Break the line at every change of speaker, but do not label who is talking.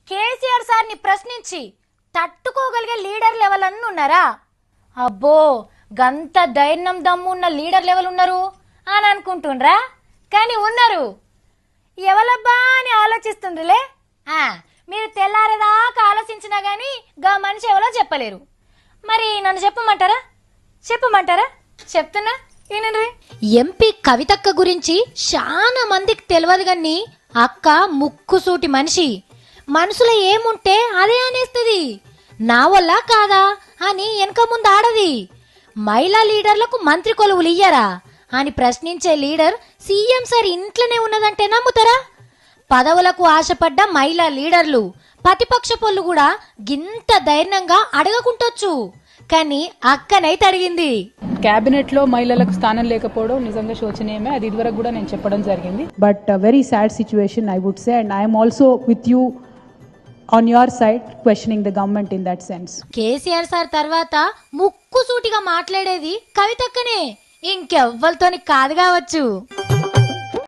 కేసీఆర్ సార్ని ప్రశ్నించి తట్టుకోగలిగే leader level అన్ని ఉన్నారా? అబ్బో, గంత ధైర్యం దమ్ము ఉన్న లీడర్ లెవెల్ ఉన్నారు అని అనుకుంటుండ్రా? కానీ ఉన్నారు. ఎవలబ్బా అని ఆలోచిస్తుండ్రులే. మీరు తెల్లారేదాకా ఆలోచించినా గానీ గా మనిషి ఎవరో చెప్పలేరు. మరి నన్ను చెప్పమంటారా? చెప్తున్నా ఈయనండ్రి. ఎంపీ కవితక్క గురించి చాలా మందికి తెలియదు గాని అక్క ముక్కుసూటి మనిషి. మనసులో ఏముంటే అదే అనేస్తుంది. నా వల్ల కాదా అని వెనక ముందు ఆడది. మహిళా లీడర్లకు మంత్రి కొలువులు ఇయ్యరా అని ప్రశ్నించే లీడర్ సీఎం సార్ ఇంట్లోనే ఉన్నదంటే నమ్ముతారా? పదవులకు ఆశపడ్డ మహిళా లీడర్లు ప్రతిపక్ష పొల్లు కూడా గింత ధైర్యంగా అడగకుంటొచ్చు. కానీ అక్కనైతే అడిగింది.
క్యాబినెట్ లో మహిళలకు స్థానం లేకపోవడం నిజంగా శోచనీయమే. అది ఇదివరకు కూడా నేను చెప్పడం జరిగింది. But very sad situation I would say, and I'm also with you on your side questioning the government in that sense.
KCR sir తర్వాత ముక్కుసూటిగా మాట్లాడేది కవితక్కనే, ఇంకెవ్వరితోని కాదు కావచ్చు.